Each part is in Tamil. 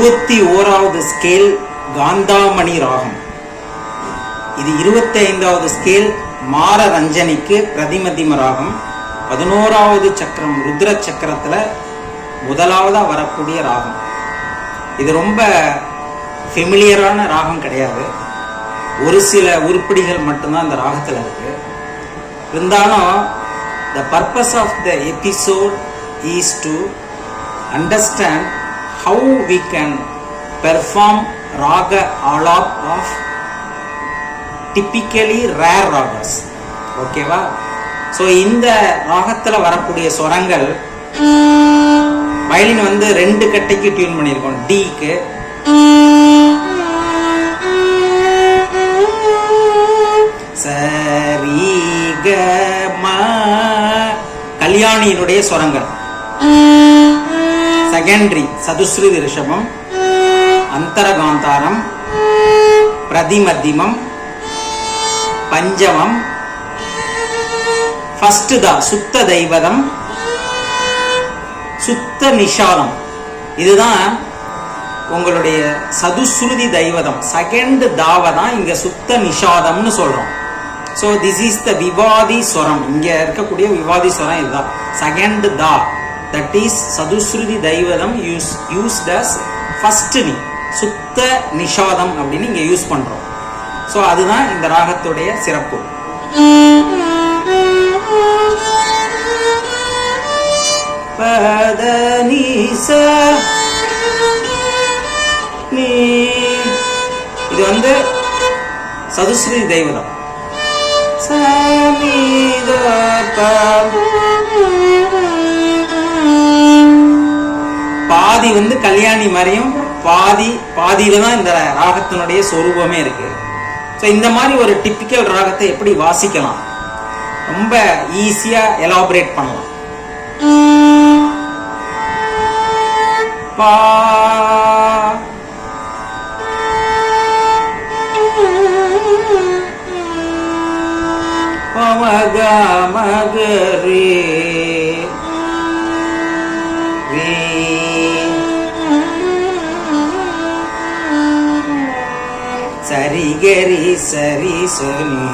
21வது ஸ்கேல் காந்தாமணி ராகம். இது 25வது ஸ்கேல் மார ரஞ்சனிக்கு பிரதிமதிம ராகம். 11வது சக்கரம் ருத்ர சக்கரத்துல முதலாவதா வரக்கூடிய ராகம். இது ரொம்ப ஃபெமிலியரான ராகம் கிடையாது. ஒரு சில உருப்படிகள் மட்டும்தான் இந்த ராகத்துல இருக்கு. இருந்தாலும் the purpose of the episode is to understand how we can perform raga alap of typically rare ragas. ஓகேவா? ஸோ இந்த ராகத்தில் வரக்கூடிய ஸ்வரங்கள் வயலின் வந்து 2 கட்டைக்கு டியூன் பண்ணியிருக்கோம். டிக்கு சரி க ம கல்யாணியினுடைய ஸ்வரங்கள். செகண்டரி சதுஸ்ருதி ரிஷபம், அந்தரகாந்தாரம், பிரதிமத்திமம், பஞ்சமம், ஃபர்ஸ்ட் தா சுத்த தெய்வதம், சுத்த நிஷாதம். இதுதான் உங்களுடைய சதுஸ்ருதி தெய்வதம். செகண்ட் தாவை தான் இங்க சுத்த நிஷாதம்னு சொல்றோம். So this is the vivadi swaram. இங்க இருக்கக்கூடிய விவாதி ஸ்வரம் இதுதான். Second dha, that is chatushruti dhaivatam used as first ni shuddha நிஷாதம் அப்படின்னு இங்க யூஸ் பண்றோம். ஸோ அதுதான் இந்த ராகத்துடைய சிறப்பு. இது வந்து சதுஸ்ருதி தெய்வதம். பாதி வந்து கல்யாணி மாதிரியும் பாதியில தான் இந்த ராகத்தினுடைய சொரூபமே இருக்கு. ஸோ இந்த மாதிரி ஒரு டிப்பிக்கல் ராகத்தை எப்படி வாசிக்கலாம், ரொம்ப ஈஸியா எலாபரேட் பண்ணலாம். பா மக மகரே ரே சரி கரி சரி சனி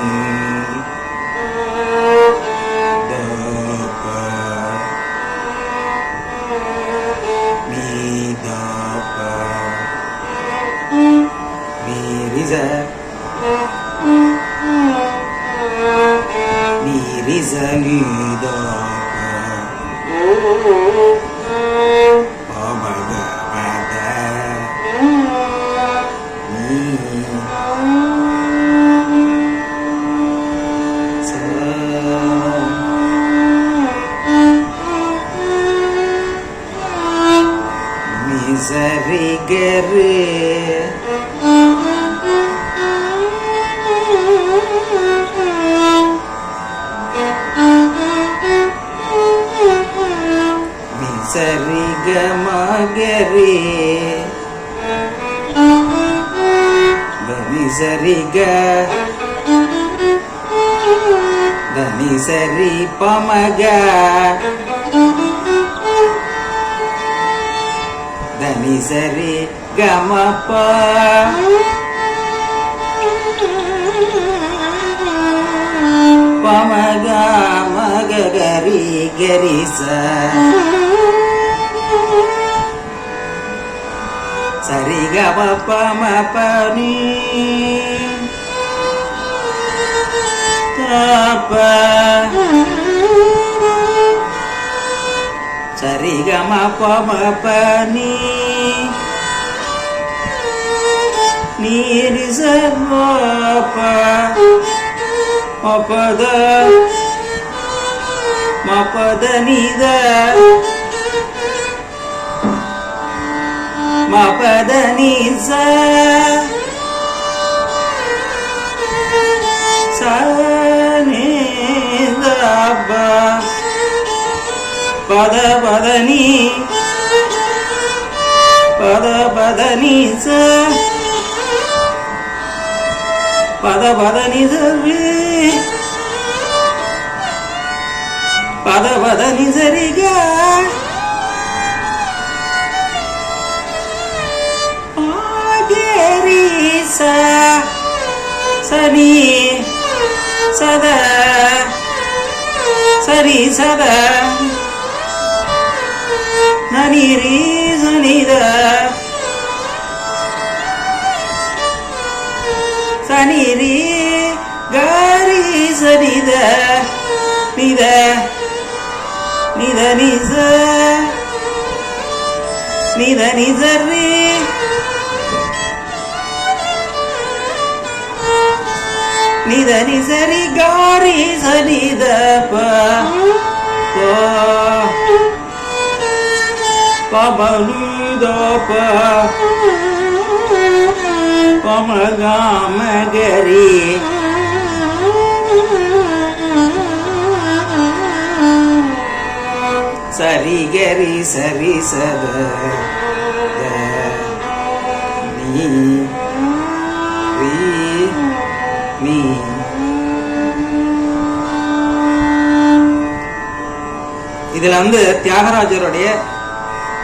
சரி பமக தனி சரி கமப பமக மக கரி கரி சரி கம பம பனி சரி கம பம பனி நீரி சர்வப மபத மபத நித மபத நிச பத பதனி பத பதனி ச பத பதனி சரி பத பதனி சரிக சனி சத சரி சத நனிரி சனித சனிரி கரி சனித நித நித நிச நித நிசரி நித நிசரி காரி சனித பமனுத பமகாமகரி சரி கரி சரி சத நீ நீ இதுல வந்து தியாகராஜருடைய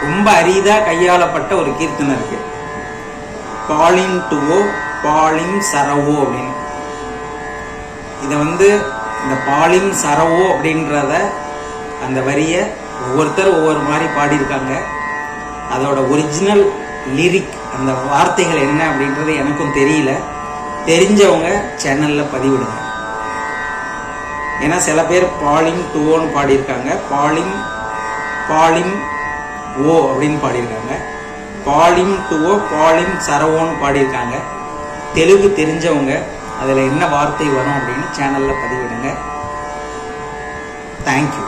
ரொம்ப அரிதா கையாளப்பட்ட ஒரு கீர்த்தனை இருக்கு. பாலின் டுவோ பாலிம் சரவோ அப்படின்னு. இத வந்து இந்த பாலிம் சரவோ அப்படின்றத அந்த வரிய ஒவ்வொருத்தர் ஒவ்வொரு மாதிரி பாடியிருக்காங்க. அதோட ஒரிஜினல் லிரிக் அந்த வார்த்தைகள் என்ன அப்படின்றது எனக்கும் தெரியல. தெரிஞ்சவங்க சேனல்ல பதிவிடுங்க. ஏன்னா சில பேர் பாலிம் டுவோன்னு பாடியிருக்காங்க, பாலிம் பாலிம் ஓ அப்படின்னு பாடியிருக்காங்க, பாலிம் டுவோ பாலிம் சரவோன்னு பாடியிருக்காங்க. தெலுங்கு தெரிஞ்சவங்க அதில் என்ன வார்த்தை வரும் அப்படின்னு சேனல்ல பதிவிடுங்க. தேங்க்யூ.